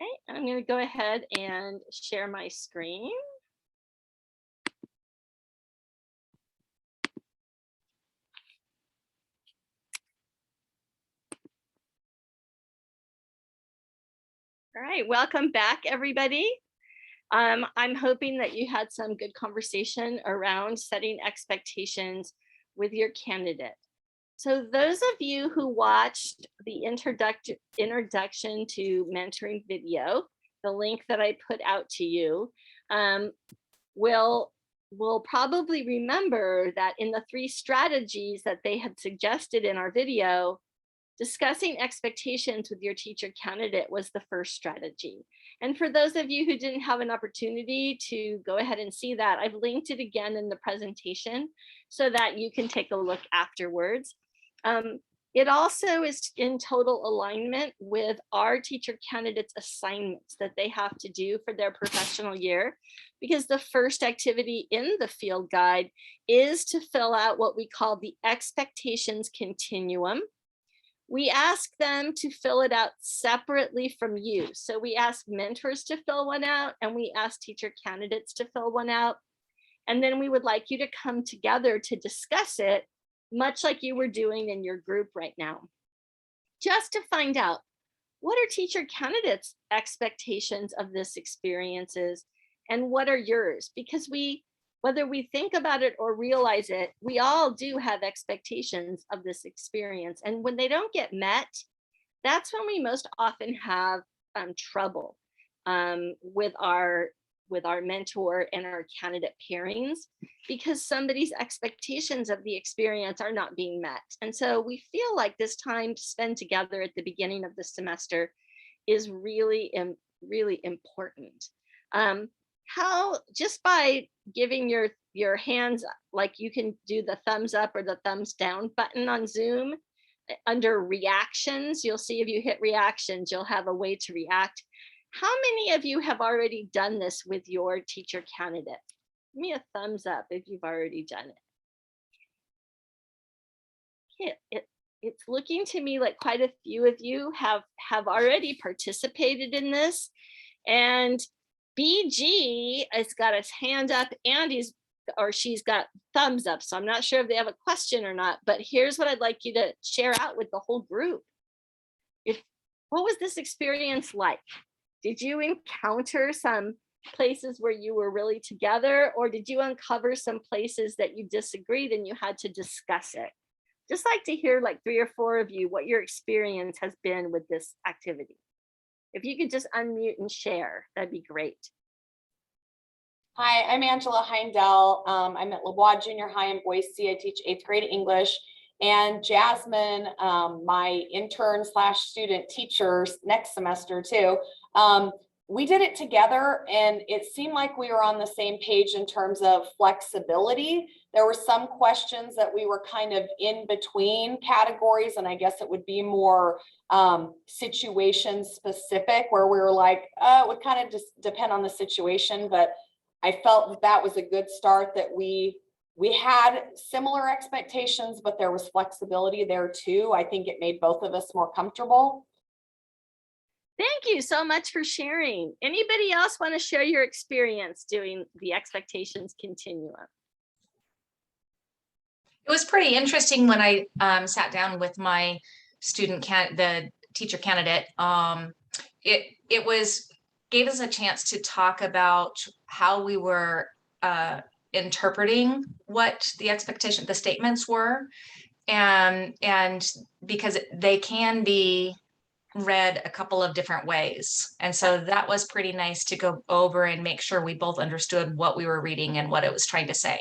Okay, I'm going to go ahead and share my screen. All right, welcome back, everybody. I'm hoping that you had some good conversation around setting expectations with your candidate. So those of you who watched the introduction to mentoring video, the link that I put out to you, will probably remember that in the 3 strategies that they had suggested in our video, discussing expectations with your teacher candidate was the first strategy. And for those of you who didn't have an opportunity to go ahead and see that, I've linked it again in the presentation so that you can take a look afterwards. It also is in total alignment with our teacher candidates' assignments that they have to do for their professional year, because the first activity in the field guide is to fill out what we call the expectations continuum. We ask them to fill it out separately from you. So we ask mentors to fill one out, and we ask teacher candidates to fill one out. And then we would like you to come together to discuss it, much like you were doing in your group right now, just to find out what are teacher candidates' expectations of this experiences and what are yours? Because whether we think about it or realize it, we all do have expectations of this experience. And when they don't get met, that's when we most often have trouble with our mentor and our candidate pairings, because somebody's expectations of the experience are not being met. And so we feel like this time to spend together at the beginning of the semester is really, really important. How, just by giving your hands, like you can do the thumbs up or the thumbs down button on Zoom, under reactions, you'll see if you hit reactions, you'll have a way to react. How many of you have already done this with your teacher candidate? Give me a thumbs up if you've already done it. It's looking to me like quite a few of you have already participated in this. And BG has got his hand up and she's got thumbs up. So I'm not sure if they have a question or not, but here's what I'd like you to share out with the whole group. What was this experience like? Did you encounter some places where you were really together, or did you uncover some places that you disagreed and you had to discuss it? Just like to hear like 3 or 4 of you what your experience has been with this activity. If you could just unmute and share, that'd be great. Hi, I'm Angela Heindel. I'm at LaBois Junior High in Boise. I teach 8th grade English. And Jasmine, my intern / student teacher next semester too, we did it together, and it seemed like we were on the same page in terms of flexibility. There were some questions that we were kind of in between categories, and I guess it would be more situation specific, where we were like, it would kind of just depend on the situation. But I felt that was a good start, that we had similar expectations, but there was flexibility there too. I think it made both of us more comfortable. Thank you so much for sharing. Anybody else want to share your experience doing the expectations continuum? It was pretty interesting when I sat down with my the teacher candidate. It gave us a chance to talk about how we were interpreting what the expectation, the statements were, and because they can be read a couple of different ways. And so that was pretty nice to go over and make sure we both understood what we were reading and what it was trying to say.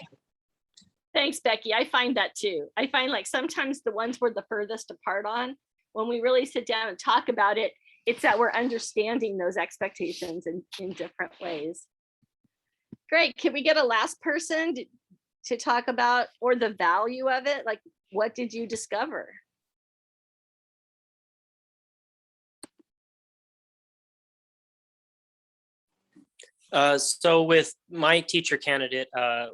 Thanks, Becky. I find that too. I find like sometimes the ones we're the furthest apart on, when we really sit down and talk about it, it's that we're understanding those expectations in different ways. Great. Can we get a last person to talk about, or the value of it? Like, what did you discover? So with my teacher candidate,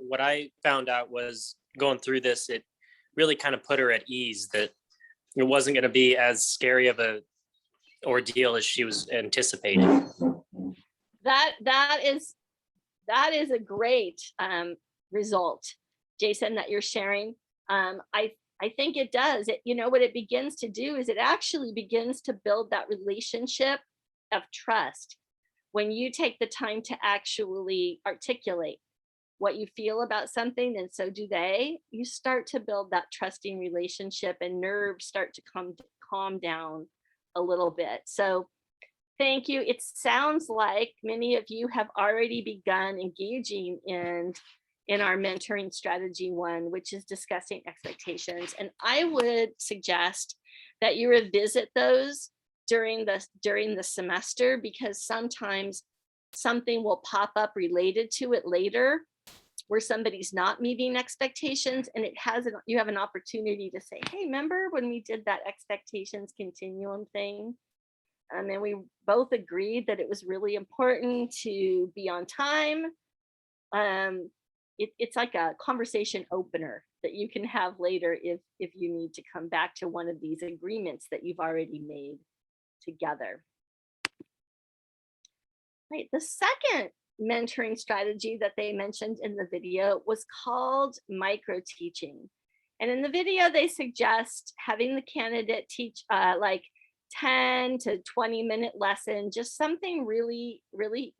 what I found out was going through this, it really kind of put her at ease that it wasn't going to be as scary of a ordeal as she was anticipating. That is a great result, Jason, that you're sharing. I think it does. You know what it begins to do is it actually begins to build that relationship of trust. When you take the time to actually articulate what you feel about something, and so do they, you start to build that trusting relationship, and nerves start to calm down a little bit. So thank you. It sounds like many of you have already begun engaging in our mentoring strategy one, which is discussing expectations. And I would suggest that you revisit those during the semester, because sometimes something will pop up related to it later where somebody's not meeting expectations, and you have an opportunity to say, hey, remember when we did that expectations continuum thing? And we both agreed that it was really important to be on time. It's like a conversation opener that you can have later if you need to come back to one of these agreements that you've already made together. Right. The second mentoring strategy that they mentioned in the video was called micro teaching. And in the video, they suggest having the candidate teach like 10 to 20-minute lesson, just something really, really,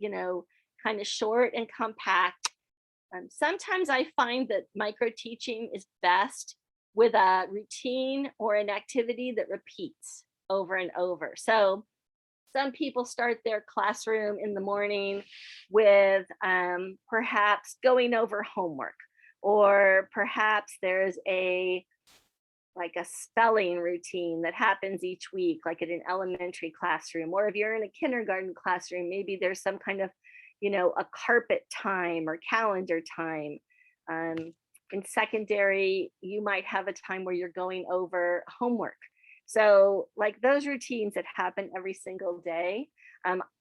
kind of short and compact. Sometimes I find that micro teaching is best with a routine or an activity that repeats over and over. So some people start their classroom in the morning with perhaps going over homework, or perhaps there's a spelling routine that happens each week, like in an elementary classroom. Or if you're in a kindergarten classroom, maybe there's some kind of, a carpet time or calendar time. In secondary, you might have a time where you're going over homework. So like those routines that happen every single day,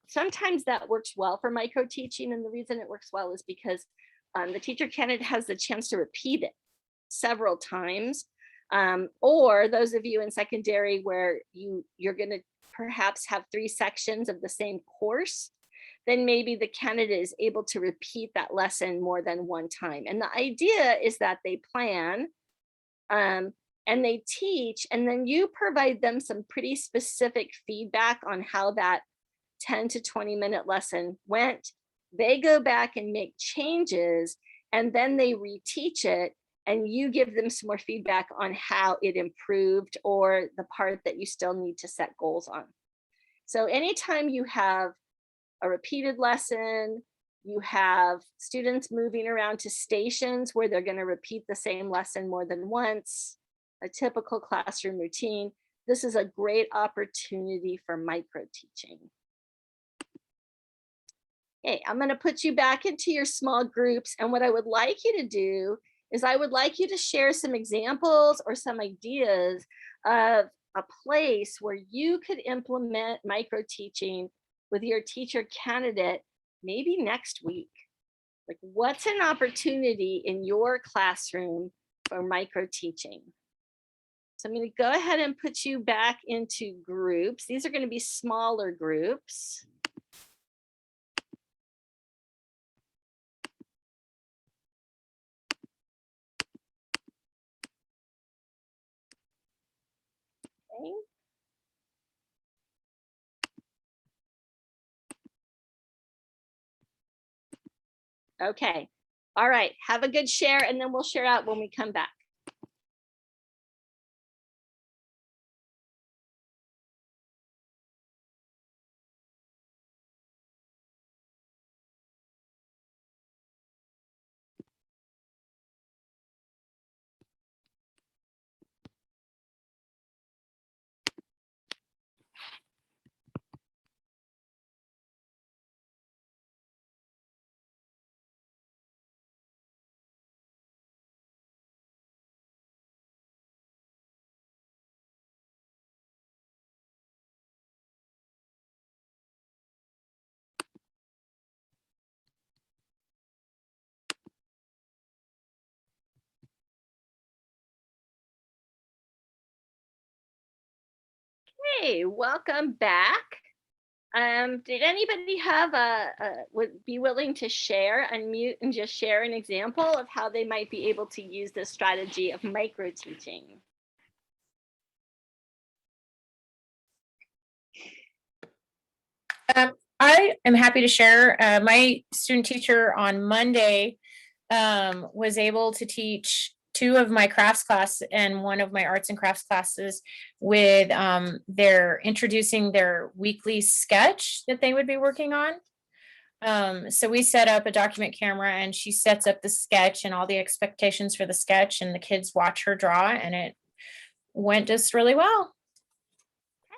sometimes that works well for micro teaching. And the reason it works well is because the teacher candidate has the chance to repeat it several times. Or those of you in secondary where you're going to perhaps have 3 sections of the same course, then maybe the candidate is able to repeat that lesson more than one time. And the idea is that they plan and they teach, and then you provide them some pretty specific feedback on how that 10 to 20-minute lesson went. They go back and make changes, and then they reteach it, and you give them some more feedback on how it improved or the part that you still need to set goals on. So anytime you have a repeated lesson, you have students moving around to stations where they're going to repeat the same lesson more than once, a typical classroom routine, this is a great opportunity for micro teaching. Okay, I'm going to put you back into your small groups. And what I would like you to do is I would like you to share some examples or some ideas of a place where you could implement micro teaching with your teacher candidate maybe next week. Like, what's an opportunity in your classroom for micro teaching? So I'm going to go ahead and put you back into groups. These are going to be smaller groups. Okay. Okay. All right. Have a good share, and then we'll share out when we come back. Hey, welcome back. Did anybody have would be willing to share, unmute and just share an example of how they might be able to use this strategy of micro teaching? I am happy to share. My student teacher on Monday was able to teach 2 of my crafts class and 1 of my arts and crafts classes with their introducing their weekly sketch that they would be working on. So we set up a document camera and she sets up the sketch and all the expectations for the sketch, and the kids watch her draw, and it went just really well.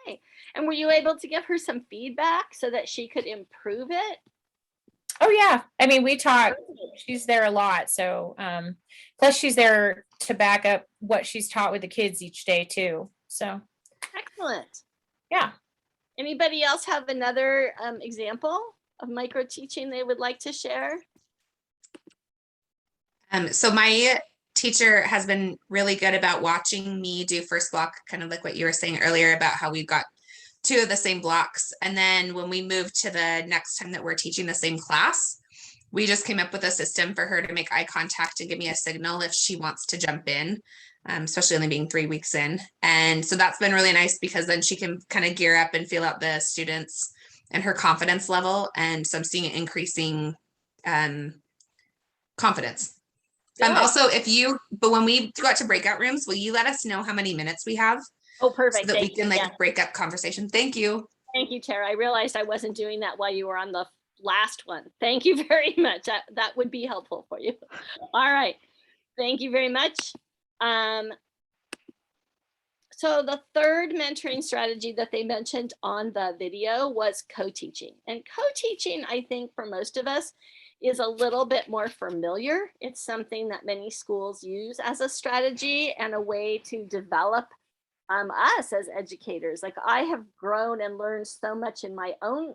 Okay, and were you able to give her some feedback so that she could improve it? Oh yeah. I mean, we talk, she's there a lot. So, plus she's there to back up what she's taught with the kids each day too. So, Excellent. yeah. Anybody else have another example of micro teaching they would like to share? So my teacher has been really good about watching me do first block, kind of like what you were saying earlier about how we got 2 of the same blocks. And then when we moved to the next time that we're teaching the same class, we just came up with a system for her to make eye contact and give me a signal if she wants to jump in, especially only being 3 weeks in. And so that's been really nice because then she can kind of gear up and feel out the students and her confidence level. And so I'm seeing an increasing confidence. Also, but when we go out to breakout rooms, will you let us know how many minutes we have? Oh, perfect. So that we Thank can you. like Yeah. break up conversation. Thank you. Thank you, Tara. I realized I wasn't doing that while you were on the last one. Thank you very much. That would be helpful for you. All right. Thank you very much. So the third mentoring strategy that they mentioned on the video was co-teaching. And co-teaching, I think for most of us, is a little bit more familiar. It's something that many schools use as a strategy and a way to develop us as educators. Like I have grown and learned so much in my own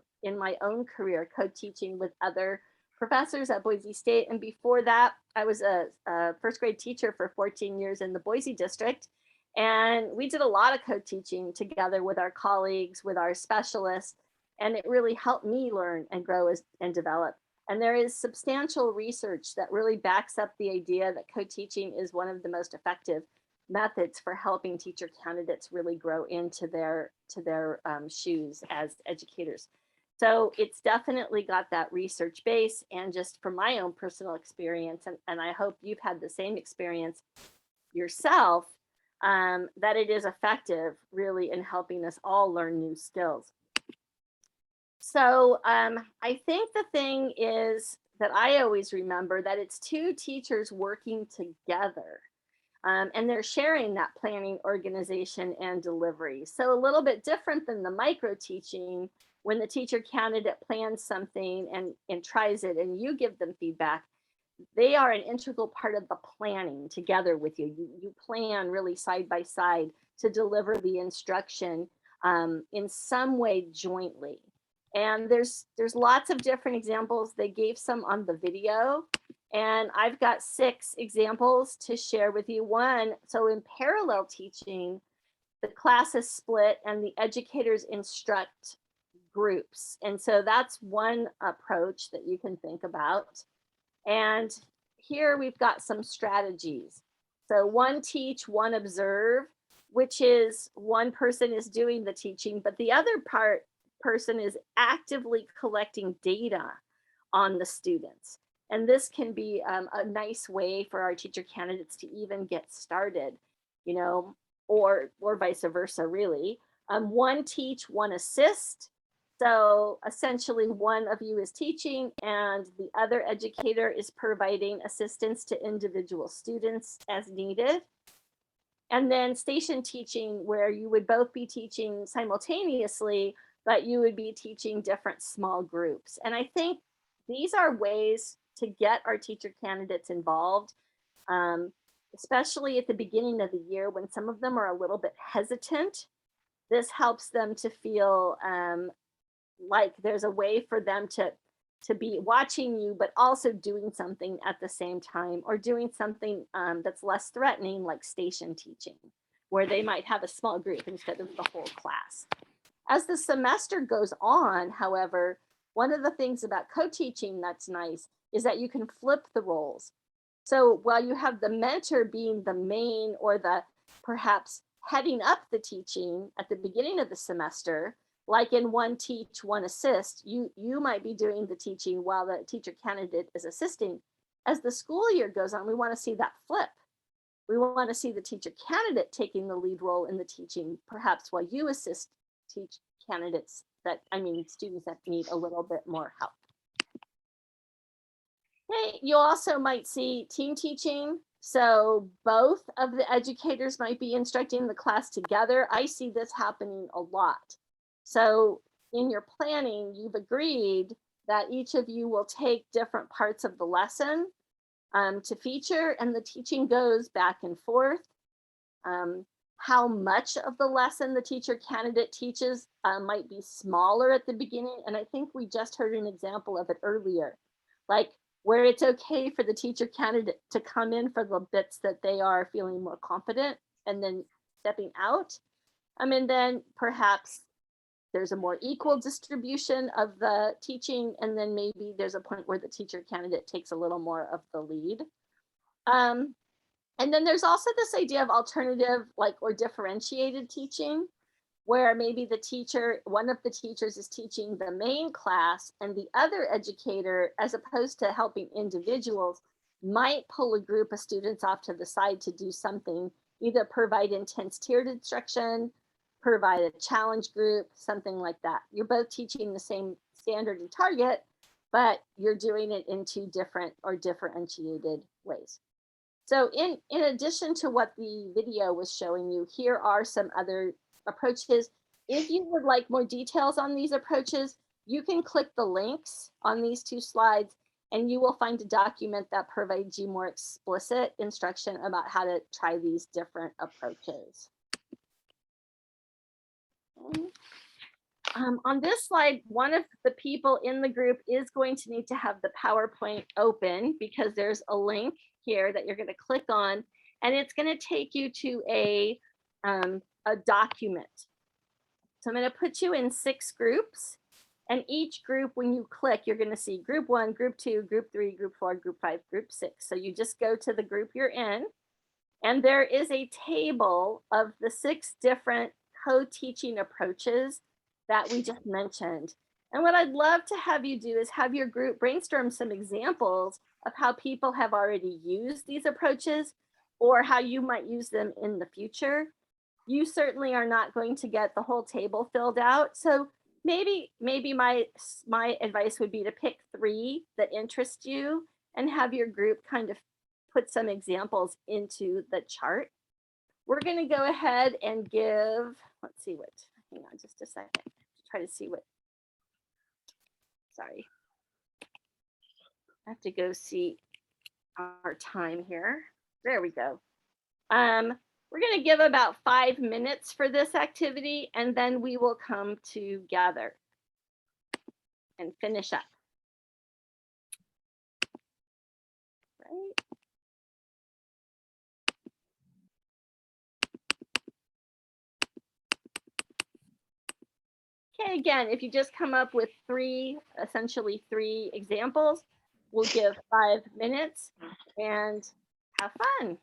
career, co-teaching with other professors at Boise State. And before that, I was a first grade teacher for 14 years in the Boise district. And we did a lot of co-teaching together with our colleagues, with our specialists, and it really helped me learn and grow and develop. And there is substantial research that really backs up the idea that co-teaching is one of the most effective methods for helping teacher candidates really grow into their shoes as educators. So it's definitely got that research base, and just from my own personal experience, and I hope you've had the same experience yourself, that it is effective really in helping us all learn new skills. So I think the thing is that I always remember that it's 2 teachers working together. And they're sharing that planning, organization, and delivery. So a little bit different than the micro teaching, when the teacher candidate plans something and tries it and you give them feedback. They are an integral part of the planning together with you. You plan really side by side to deliver the instruction in some way jointly. And there's lots of different examples. They gave some on the video. And I've got 6 examples to share with you. One, so in parallel teaching, the class is split and the educators instruct groups. And so that's one approach that you can think about. And here we've got some strategies. So 1 teach, 1 observe, which is one person is doing the teaching, but the other person is actively collecting data on the students. And this can be a nice way for our teacher candidates to even get started, you know, or vice versa, really. 1 teach, 1 assist. So essentially, one of you is teaching and the other educator is providing assistance to individual students as needed. And then station teaching, where you would both be teaching simultaneously, but you would be teaching different small groups. And I think these are ways to get our teacher candidates involved, especially at the beginning of the year when some of them are a little bit hesitant. This helps them to feel like there's a way for them to be watching you, but also doing something at the same time, or doing something that's less threatening, like station teaching, where they might have a small group instead of the whole class. As the semester goes on, however, one of the things about co-teaching that's nice is that you can flip the roles. So while you have the mentor being the main or the perhaps heading up the teaching at the beginning of the semester, like in one teach, one assist, you might be doing the teaching while the teacher candidate is assisting. As the school year goes on, we want to see that flip. We want to see the teacher candidate taking the lead role in the teaching, perhaps while you assist teach candidates students that need a little bit more help. Okay, you also might see team teaching. So both of the educators might be instructing the class together. I see this happening a lot. So in your planning, you've agreed that each of you will take different parts of the lesson to feature, and the teaching goes back and forth. How much of the lesson the teacher candidate teaches might be smaller at the beginning. And I think we just heard an example of it earlier, like where it's okay for the teacher candidate to come in for the bits that they are feeling more confident and then stepping out. And then perhaps there's a more equal distribution of the teaching, and then maybe there's a point where the teacher candidate takes a little more of the lead. And then there's also this idea of alternative, or differentiated teaching, where maybe one of the teachers is teaching the main class and the other educator, as opposed to helping individuals, might pull a group of students off to the side to do something, either provide intense tiered instruction, provide a challenge group, something like that. You're both teaching the same standard and target, but you're doing it in two different or differentiated ways. So in addition to what the video was showing you, here are some other approaches. If you would like more details on these approaches, you can click the links on these two slides and you will find a document that provides you more explicit instruction about how to try these different approaches. On this slide, one of the people in the group is going to need to have the PowerPoint open, because there's a link here that you're going to click on, and it's going to take you to a document. So I'm going to put you in 6 groups, and each group, when you click, you're going to see group 1, group 2, group 3, group 4, group 5, group 6. So you just go to the group you're in, and there is a table of the 6 different co-teaching approaches that we just mentioned. And what I'd love to have you do is have your group brainstorm some examples of how people have already used these approaches or how you might use them in the future. You certainly are not going to get the whole table filled out. So maybe my advice would be to pick 3 that interest you and have your group kind of put some examples into the chart. We're going to go ahead and give, hang on just a second, try to see sorry. I have to go see our time here. There we go. We're going to give about 5 minutes for this activity, and then we will come together and finish up. Right. Okay, again, if you just come up with essentially three examples, we'll give 5 minutes and have fun.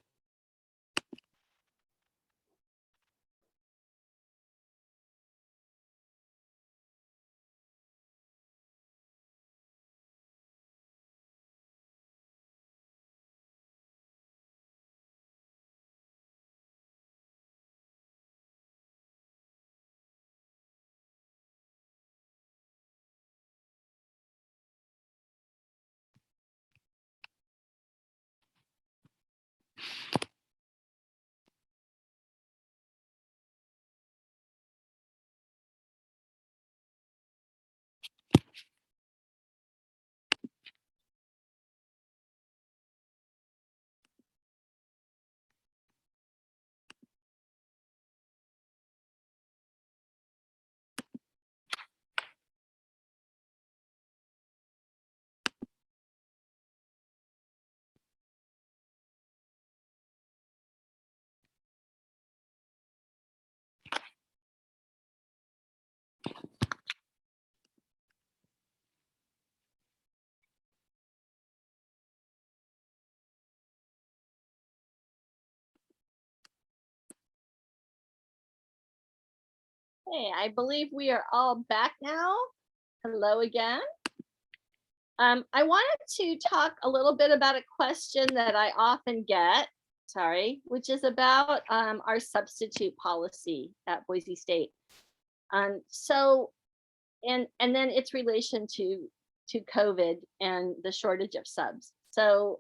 Okay, I believe we are all back now. Hello again. I wanted to talk a little bit about a question that I often get, which is about our substitute policy at Boise State. So, and then its relation to COVID and the shortage of subs. So,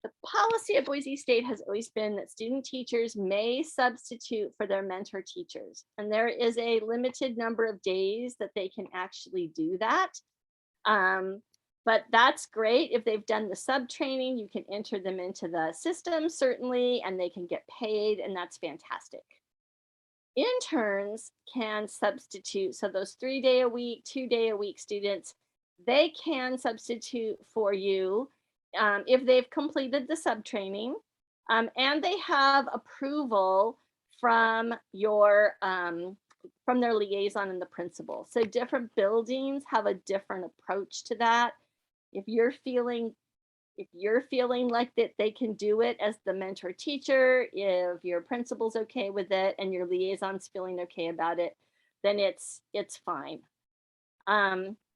the policy at Boise State has always been that student teachers may substitute for their mentor teachers. And there is a limited number of days that they can actually do that. But that's great. If they've done the sub training, you can enter them into the system, certainly, and they can get paid, and that's fantastic. Interns can substitute. So those 3-day a week, 2-day a week students, they can substitute for you if they've completed the sub training and they have approval from your from their liaison and the principal. So different buildings have a different approach to that. If you're feeling like that they can do it as the mentor teacher, if your principal's okay with it and your liaison's feeling okay about it, then it's fine.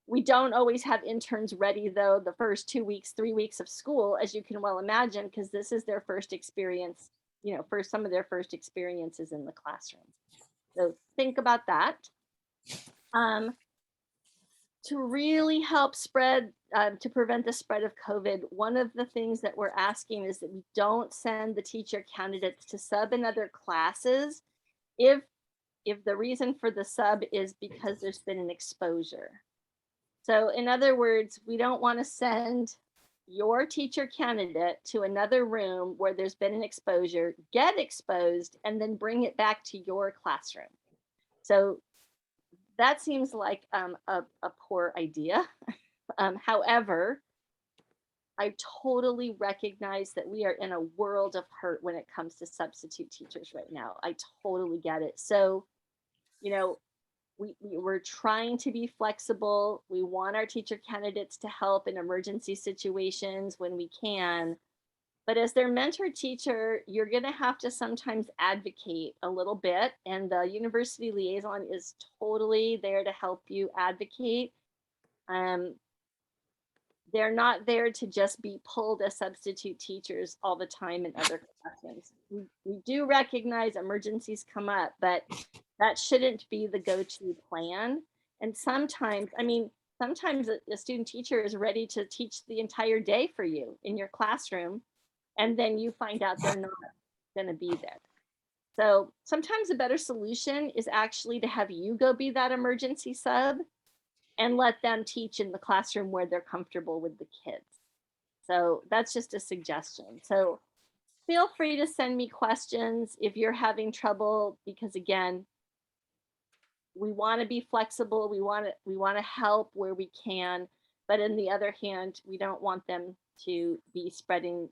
We don't always have interns ready though the first 2 weeks, 3 weeks of school, as you can well imagine, because this is their first experience, for some of their first experiences in the classroom. So think about that. To really help spread, to prevent the spread of COVID, one of the things that we're asking is that we don't send the teacher candidates to sub in other classes if the reason for the sub is because there's been an exposure. So in other words, we don't want to send your teacher candidate to another room where there's been an exposure, get exposed, and then bring it back to your classroom. So that seems like a poor idea. However, I totally recognize that we are in a world of hurt when it comes to substitute teachers right now. I totally get it. So, we're trying to be flexible. We want our teacher candidates to help in emergency situations when we can. But as their mentor teacher, you're going to have to sometimes advocate a little bit. And the university liaison is totally there to help you advocate. They're not there to just be pulled as substitute teachers all the time in other classrooms. We do recognize emergencies come up, but that shouldn't be the go-to plan. And sometimes a student teacher is ready to teach the entire day for you in your classroom, and then you find out they're not going to be there. So sometimes a better solution is actually to have you go be that emergency sub and let them teach in the classroom where they're comfortable with the kids. So that's just a suggestion. So feel free to send me questions if you're having trouble, because again, we want to be flexible. We want to help where we can, but on the other hand, we don't want them to be spreading,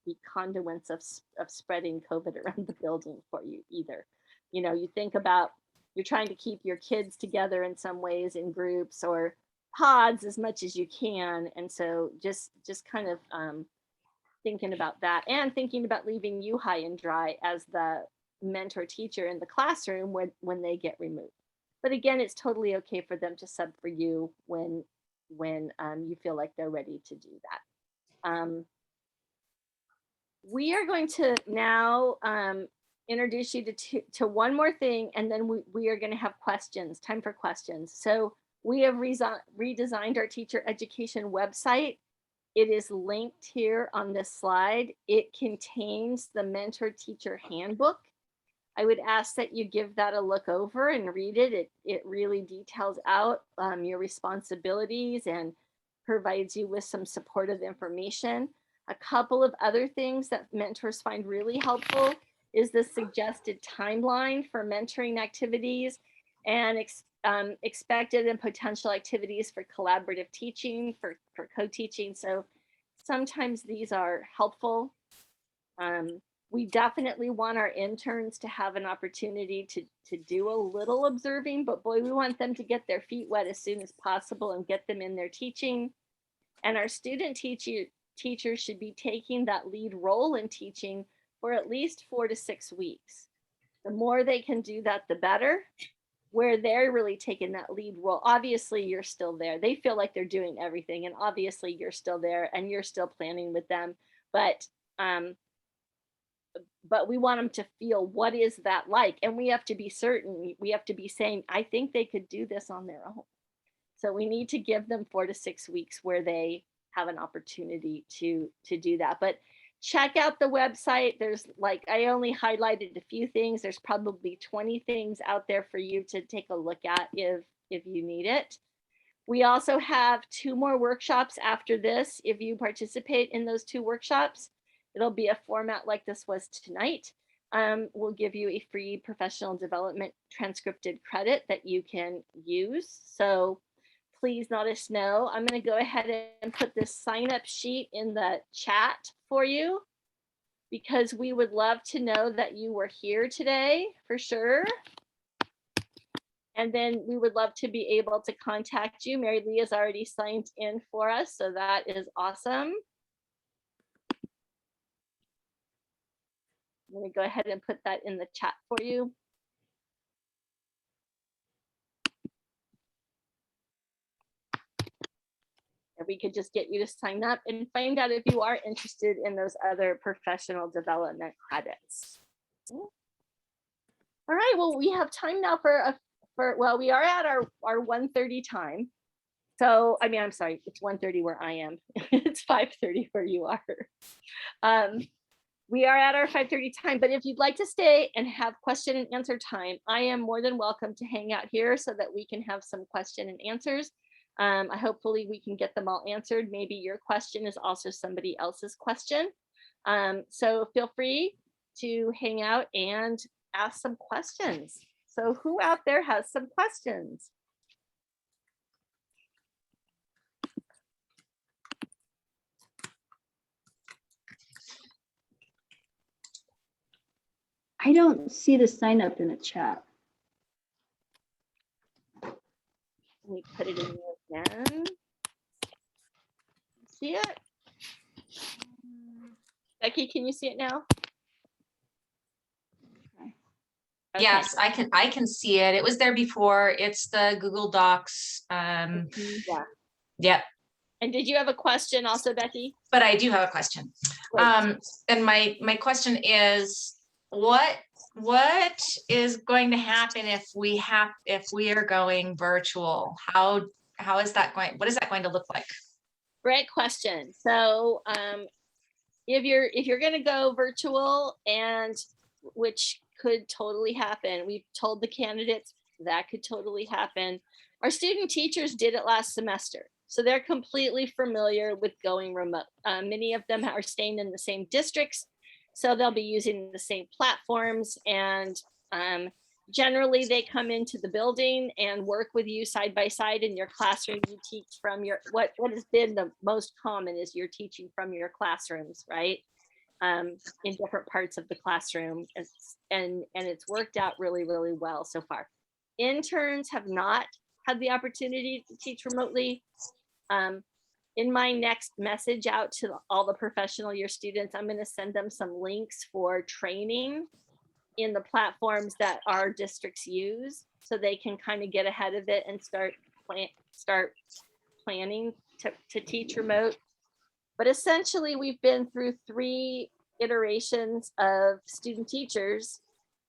be conduits of spreading COVID around the building for you either. You think about, you're trying to keep your kids together in some ways in groups or pods as much as you can. And so just kind of thinking about that and thinking about leaving you high and dry as the mentor teacher in the classroom when they get removed. But again, it's totally okay for them to sub for you when you feel like they're ready to do that. We are going to now introduce you to one more thing, and then we are going to have time for questions. So we have redesigned our teacher education website. It is linked here on this slide. It contains the mentor teacher handbook. I would ask that you give that a look over and read it. It really details out your responsibilities and provides you with some supportive information. A couple of other things that mentors find really helpful is the suggested timeline for mentoring activities and expected and potential activities for collaborative teaching, for co-teaching. So sometimes these are helpful. We definitely want our interns to have an opportunity to do a little observing, but boy, we want them to get their feet wet as soon as possible and get them in their teaching. And our student teachers should be taking that lead role in teaching for at least 4 to 6 weeks. The more they can do that, the better. Where they're really taking that lead role. Obviously, you're still there. They feel like they're doing everything, and obviously you're still there and you're still planning with them. But we want them to feel, what is that like? And we have to be certain, we have to be saying, I think they could do this on their own. So we need to give them 4 to 6 weeks where they have an opportunity to do that. But check out the website. There's, like, I only highlighted a few things. There's probably 20 things out there for you to take a look at if you need it. We also have 2 more workshops after this. If you participate in those 2 workshops, it'll be a format like this was tonight. We'll give you a free professional development transcripted credit that you can use. So please let us know. I'm going to go ahead and put this sign up sheet in the chat for you, because we would love to know that you were here today for sure. And then we would love to be able to contact you. Mary Lee has already signed in for us, so that is awesome. I'm going to go ahead and put that in the chat for you. If we could just get you to sign up and find out if you are interested in those other professional development credits. All right, well, we have time now well, we are at our 1:30 time. So, I mean, I'm sorry, it's 1:30 where I am. It's 5:30 where you are. We are at our 5:30 time, but if you'd like to stay and have question and answer time, I am more than welcome to hang out here so that we can have some question and answers. Hopefully we can get them all answered. Maybe your question is also somebody else's question. So feel free to hang out and ask some questions. So who out there has some questions? I don't see the sign up in the chat. Let me put it in there again. See it? Becky, can you see it now? Okay. Yes, I can see it. It was there before. It's the Google Docs. Yeah. Yep. And did you have a question also, Becky? But I do have a question. Great. And my question is, what is going to happen if we are going virtual? How is that going? What is that going to look like? Great question. So if you're going to go virtual, and which could totally happen, we've told the candidates that could totally happen. Our student teachers did it last semester, so they're completely familiar with going remote. Many of them are staying in the same districts, so they'll be using the same platforms, and generally they come into the building and work with you side by side in your classroom. You teach from your, what has been the most common is you're teaching from your classrooms, right? In different parts of the classroom, and it's worked out really, really well so far. Interns have not had the opportunity to teach remotely. In my next message out to all the professional year students, I'm going to send them some links for training in the platforms that our districts use, so they can kind of get ahead of it and start planning to teach remote. But essentially, we've been through 3 iterations of student teachers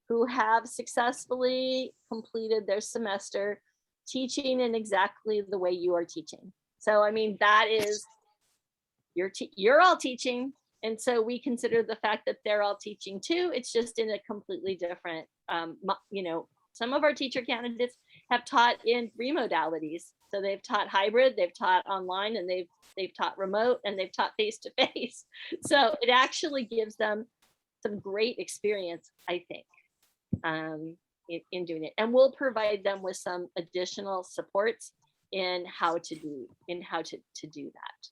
who have successfully completed their semester teaching in exactly the way you are teaching. So, I mean, that is, you're all teaching. And so we consider the fact that they're all teaching too. It's just in a completely different, some of our teacher candidates have taught in 3 modalities. So they've taught hybrid, they've taught online, and they've taught remote, and they've taught face-to-face. So it actually gives them some great experience, I think, in doing it. And we'll provide them with some additional supports in how to do that.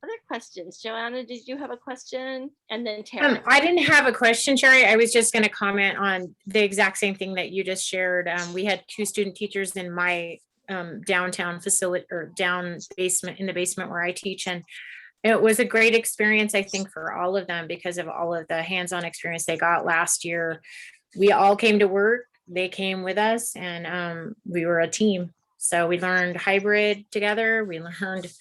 Other questions? Joanna, did you have a question? And then Tara. I didn't have a question, Sherry. I was just going to comment on the exact same thing that you just shared. We had 2 student teachers in my downtown facility, or down basement, in the basement where I teach, and it was a great experience, I think, for all of them because of all of the hands-on experience they got last year. We all came to work, they came with us, and we were a team. So we learned hybrid together, we learned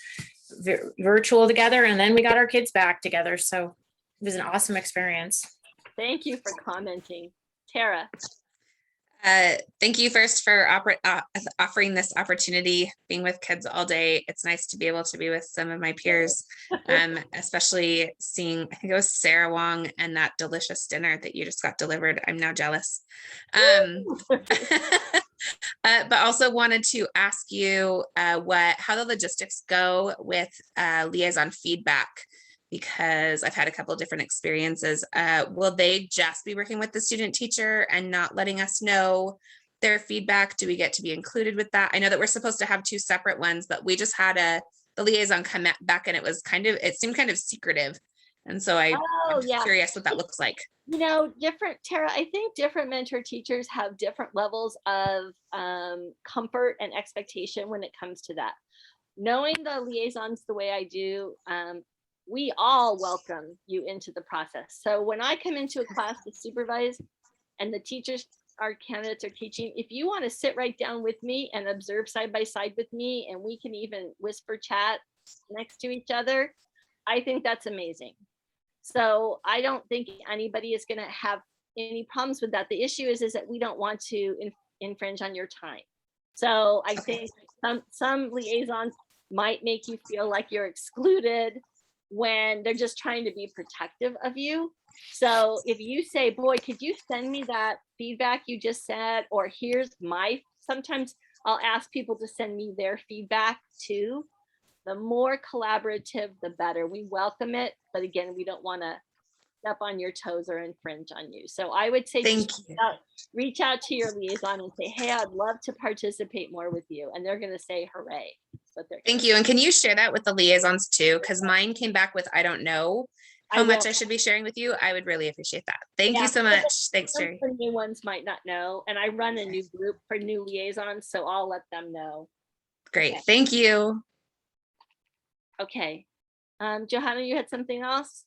virtual together, and then we got our kids back together. So it was an awesome experience. Thank you for commenting. Tara. Thank you first for offering this opportunity, being with kids all day. It's nice to be able to be with some of my peers, especially seeing, I think it was Sarah Wong and that delicious dinner that you just got delivered. I'm now jealous. But also wanted to ask you how the logistics go with liaison feedback, because I've had a couple of different experiences. Will they just be working with the student teacher and not letting us know their feedback? Do we get to be included with that? I know that we're supposed to have 2 separate ones, but we just had the liaison come back and it seemed kind of secretive. And so I'm curious what that looks like. You know, Tara, I think different mentor teachers have different levels of comfort and expectation when it comes to that. Knowing the liaisons the way I do, we all welcome you into the process. So when I come into a class to supervise and the teachers, our candidates are teaching, if you want to sit right down with me and observe side by side with me, and we can even whisper chat next to each other, I think that's amazing. So I don't think anybody is going to have any problems with that. The issue is that we don't want to infringe on your time. So I think some liaisons might make you feel like you're excluded when they're just trying to be protective of you. So if you say, boy, could you send me that feedback you just said, or sometimes I'll ask people to send me their feedback too. The more collaborative, the better. We welcome it, but again, we don't want to step on your toes or infringe on you. So I would say reach out to your liaison and say, hey, I'd love to participate more with you. And they're going to say, hooray. Thank you. And can you share that with the liaisons too? Because mine came back with, I don't know how much I should be sharing with you. I would really appreciate that. Thank you so much. Thanks, Sherry. The new ones might not know. And I run a new group for new liaisons, so I'll let them know. Great. Okay. Thank you. Okay. Johanna, you had something else?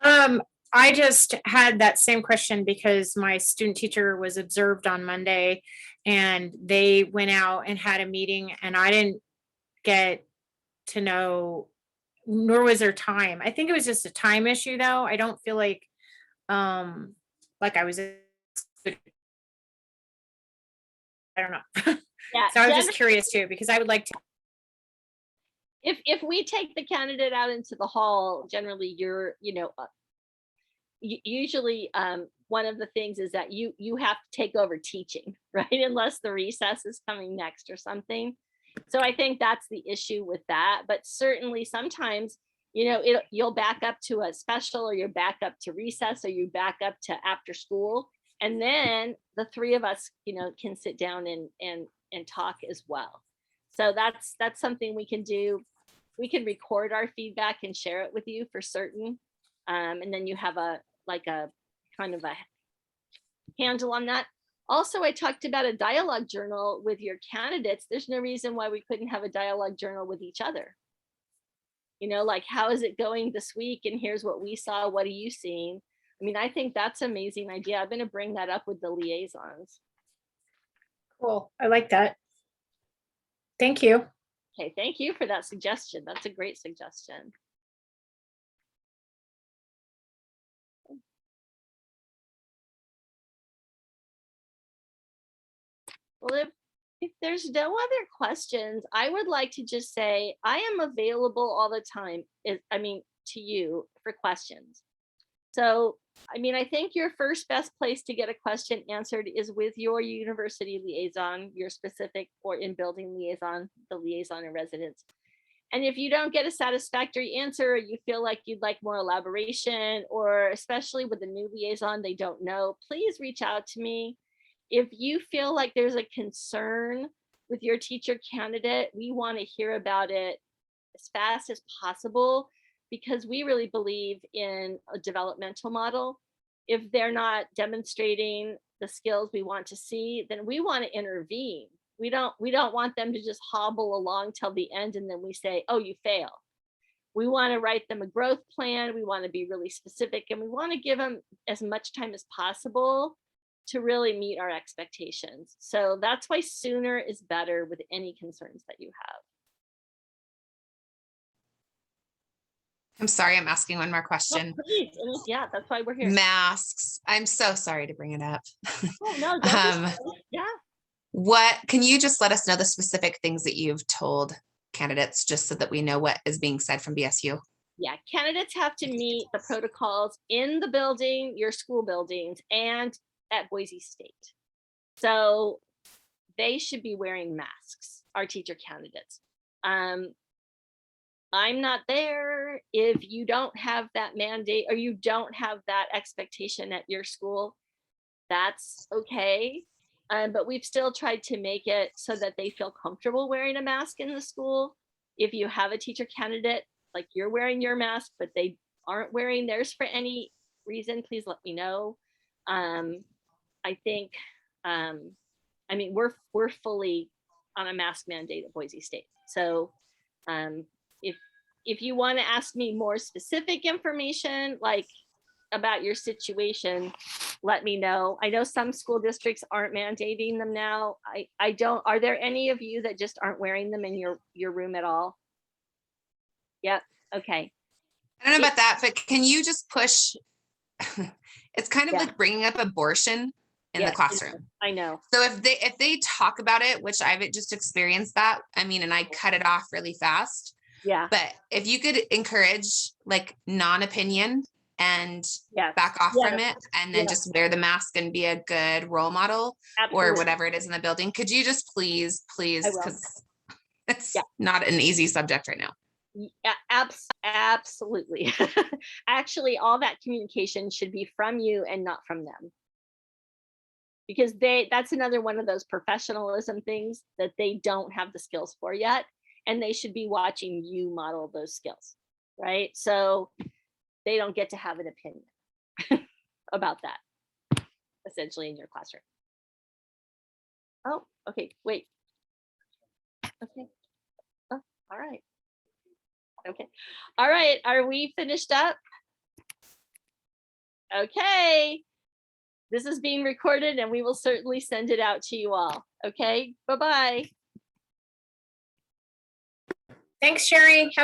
I just had that same question because my student teacher was observed on Monday and they went out and had a meeting and I didn't get to know, nor was there time. I think it was just a time issue though. I don't feel like I was, I don't know. Yeah, so I was just curious too, because I would like to. If we take the candidate out into the hall, generally you're, usually one of the things is that you have to take over teaching, right? Unless the recess is coming next or something. So I think that's the issue with that. But certainly sometimes, you'll back up to a special, or you're back up to recess, or you back up to after school. And then the 3 of us, can sit down and talk as well. So that's something we can do. We can record our feedback and share it with you for certain. And then you have a kind of a handle on that. Also, I talked about a dialogue journal with your candidates. There's no reason why we couldn't have a dialogue journal with each other. Like, how is it going this week? And here's what we saw. What are you seeing? I mean, I think that's an amazing idea. I'm going to bring that up with the liaisons. Cool. I like that. Thank you. Okay, thank you for that suggestion. That's a great suggestion. Well, if there's no other questions, I would like to just say I am available all the time. To you for questions. So, I think your first best place to get a question answered is with your university liaison, your specific or in-building liaison, the liaison in residence. And if you don't get a satisfactory answer, or you feel like you'd like more elaboration, or especially with a new liaison, they don't know, please reach out to me. If you feel like there's a concern with your teacher candidate, we want to hear about it as fast as possible, because we really believe in a developmental model. If they're not demonstrating the skills we want to see, then we want to intervene We don't want them to just hobble along till the end and then we say, oh, you fail. We want to write them a growth plan. We want to be really specific, and we want to give them as much time as possible to really meet our expectations. So that's why sooner is better with any concerns that you have. I'm sorry, I'm asking one more Oh, question. please. Yeah, that's why we're here. Masks. I'm so sorry to bring it up. Oh, no, don't be sorry. Yeah. What, can you just let us know the specific things that you've told candidates, just so that we know what is being said from BSU? Yeah, candidates have to meet the protocols in the building, your school buildings, and at Boise State. So they should be wearing masks, our teacher candidates. I'm not there. If you don't have that mandate or you don't have that expectation at your school, that's okay. But we've still tried to make it so that they feel comfortable wearing a mask in the school. If you have a teacher candidate, like you're wearing your mask, but they aren't wearing theirs for any reason, please let me know. I think, I mean, we're fully on a mask mandate at Boise State. So if you want to ask me more specific information, like about your situation, let me know. I know some school districts aren't mandating them now. I don't, are there any of you that just aren't wearing them in your room at all? Yep, okay. I don't know about that, but can you just push? It's kind of Yeah. like bringing up abortion in Yes, the classroom. I know. So if they talk about it, which I've just experienced that, I mean, and I cut it off really fast. Yeah, But if you could encourage like non-opinion and yes. back off Yes. from it, and then Yes. just wear the mask and be a good role model or Absolutely. whatever it is in the building, could you just please, I will. because it's Yeah. not an easy subject right now. Yeah, absolutely. Actually, all that communication should be from you and not from them. Because that's another one of those professionalism things that they don't have the skills for yet. And they should be watching you model those skills, right? So they don't get to have an opinion about that, essentially, in your classroom. Oh, okay, wait. Okay. Oh, all right. Okay. All right, are we finished up? Okay. This is being recorded and we will certainly send it out to you all. Okay, bye-bye. Thanks, Sherry. Have